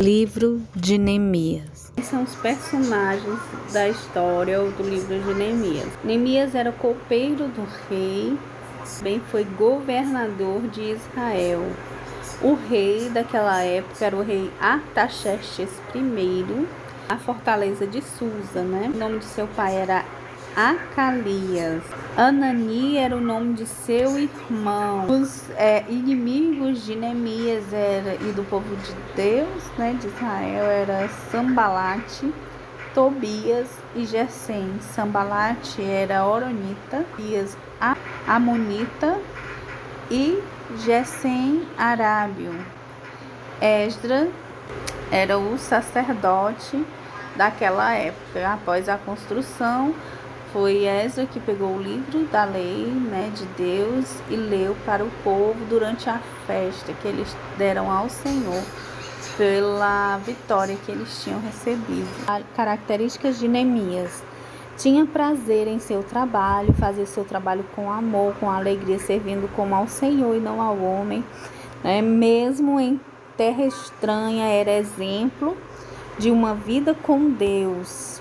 Livro de Neemias. Esses são os personagens da história do livro de Neemias. Neemias era copeiro do rei, também foi governador de Israel. O rei daquela época era o rei Artaxerxes I, a fortaleza de Susa, né? O nome de seu pai era Acalias. Anani era o nome de seu irmão. Os inimigos de Neemias e do povo de Deus, né, de Israel, era Sambalate, Tobias e Gesem. Sambalate era Oronita, Tobias Amonita e Gesem Arábio. Esdras era o sacerdote daquela época. Após a construção, foi Esdras que pegou o livro da lei, né, de Deus e leu para o povo durante a festa que eles deram ao Senhor pela vitória que eles tinham recebido. As características de Neemias: tinha prazer em seu trabalho, fazia seu trabalho com amor, com alegria, servindo como ao Senhor e não ao homem, né? Mesmo em terra estranha, era exemplo de uma vida com Deus.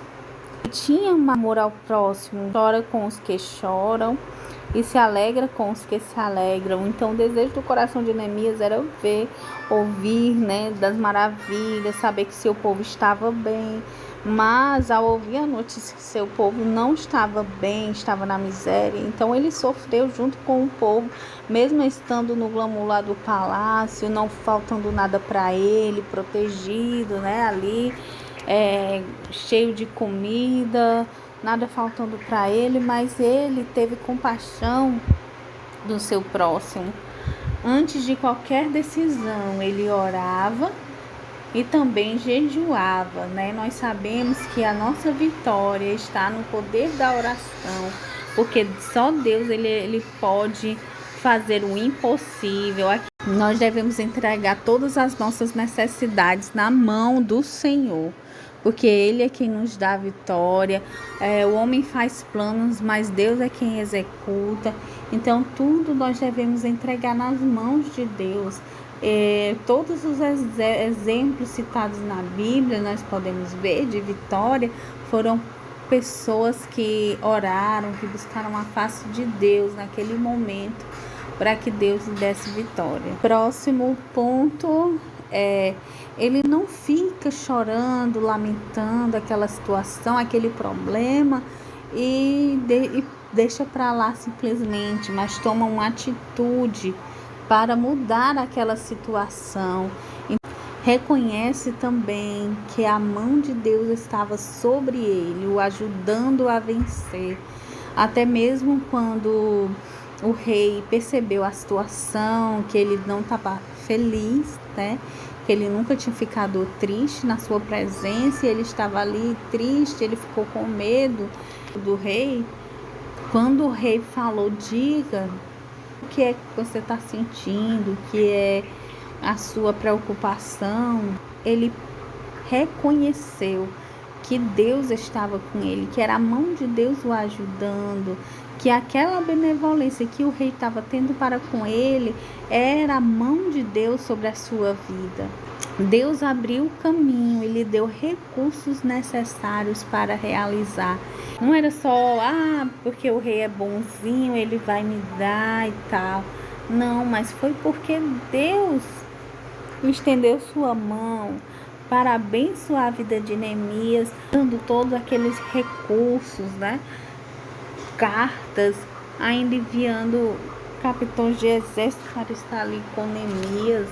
Tinha um amor ao próximo, chora com os que choram e se alegra com os que se alegram. Então o desejo do coração de Neemias era ouvir, né, das maravilhas, saber que seu povo estava bem. Mas ao ouvir a notícia que seu povo não estava bem, estava na miséria, então ele sofreu junto com o povo, mesmo estando no glamour lá do palácio, não faltando nada para ele, protegido, né, ali, cheio de comida, nada faltando para ele, mas ele teve compaixão do seu próximo. Antes de qualquer decisão, ele orava e também jejuava, né? Nós sabemos que a nossa vitória está no poder da oração, porque só Deus ele pode fazer o impossível. Nós devemos entregar todas as nossas necessidades na mão do Senhor, porque Ele é quem nos dá a vitória. O homem faz planos, mas Deus é quem executa. Então tudo nós devemos entregar nas mãos de Deus. Todos os exemplos citados na Bíblia, nós podemos ver de vitória, foram pessoas que oraram, que buscaram a face de Deus naquele momento, para que Deus lhe desse vitória. Próximo ponto ele não fica chorando, lamentando aquela situação, aquele problema e deixa para lá simplesmente, mas toma uma atitude para mudar aquela situação. Reconhece também que a mão de Deus estava sobre ele, o ajudando a vencer. Até mesmo quando o rei percebeu a situação, que ele não estava feliz, né? Que ele nunca tinha ficado triste na sua presença, e ele estava ali triste, ele ficou com medo do rei. Quando o rei falou, diga o que é que você está sentindo, o que é a sua preocupação, ele reconheceu que Deus estava com ele, que era a mão de Deus o ajudando, que aquela benevolência que o rei estava tendo para com ele era a mão de Deus sobre a sua vida. Deus abriu o caminho e lhe deu recursos necessários para realizar. Não era só, porque o rei é bonzinho, ele vai me dar e tal. Não, mas foi porque Deus estendeu sua mão para abençoar a vida de Neemias, dando todos aqueles recursos, né? Cartas, ainda enviando capitães de exército para estar ali com Neemias.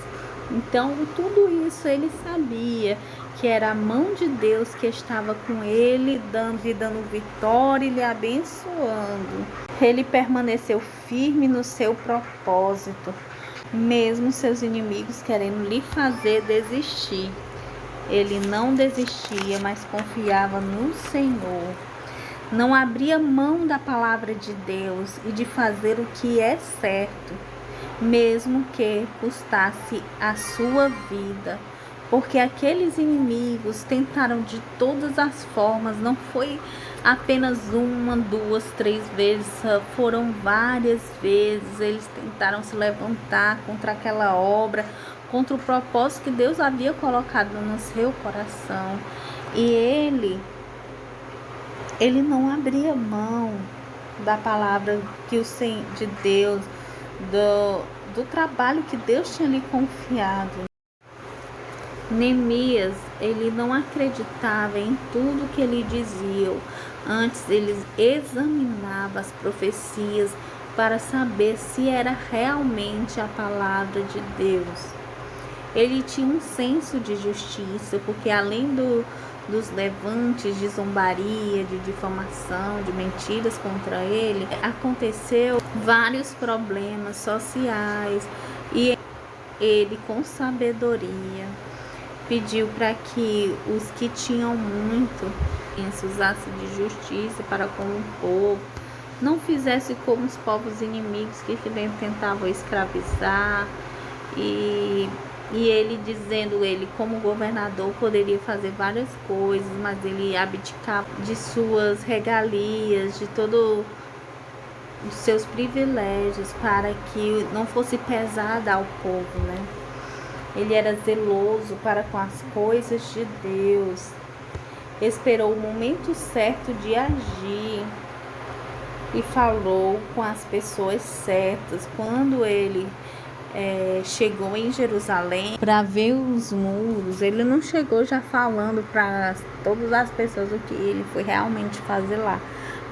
Então, tudo isso ele sabia que era a mão de Deus que estava com ele, lhe dando vitória e lhe abençoando. Ele permaneceu firme no seu propósito, mesmo seus inimigos querendo lhe fazer desistir. Ele não desistia, mas confiava no Senhor. Não abria mão da palavra de Deus e de fazer o que é certo, mesmo que custasse a sua vida, porque aqueles inimigos tentaram de todas as formas, não foi apenas uma, duas, três vezes, foram várias vezes. Eles tentaram se levantar contra aquela obra, contra o propósito que Deus havia colocado no seu coração. E ele não abria mão da palavra de Deus, do trabalho que Deus tinha lhe confiado. Neemias, ele não acreditava em tudo que ele dizia. Antes, ele examinava as profecias para saber se era realmente a palavra de Deus. Ele tinha um senso de justiça, porque além dos levantes de zombaria, de difamação, de mentiras contra ele, aconteceu vários problemas sociais, e ele, com sabedoria, pediu para que os que tinham muito usassem de justiça para com o povo, não fizesse como os povos inimigos que tentavam escravizar, e ele dizendo, ele como governador poderia fazer várias coisas, mas ele abdicava de suas regalias, de todos os seus privilégios, para que não fosse pesada ao povo, né? Ele era zeloso para com as coisas de Deus, esperou o momento certo de agir e falou com as pessoas certas. Quando ele chegou em Jerusalém para ver os muros, ele não chegou já falando para todas as pessoas o que ele foi realmente fazer lá.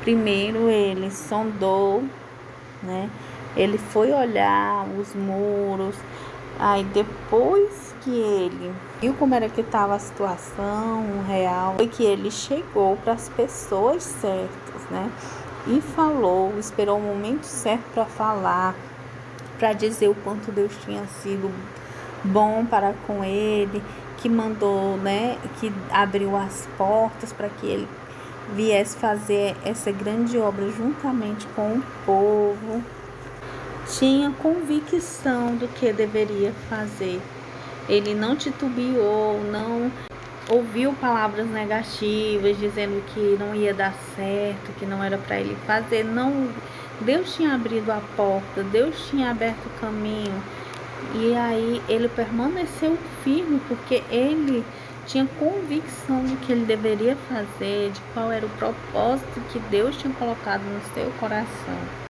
Primeiro ele sondou, né? Ele foi olhar os muros. Aí depois que ele viu como era que estava a situação real, foi que ele chegou para as pessoas certas, né? E falou, esperou o momento certo para falar, para dizer o quanto Deus tinha sido bom para com ele, que mandou, né, que abriu as portas para que ele viesse fazer essa grande obra juntamente com o povo. Tinha convicção do que deveria fazer. Ele não titubeou, não ouviu palavras negativas dizendo que não ia dar certo, que não era para ele fazer. Não, Deus tinha abrido a porta, Deus tinha aberto o caminho. E aí ele permaneceu firme, porque ele tinha convicção do que ele deveria fazer, de qual era o propósito que Deus tinha colocado no seu coração.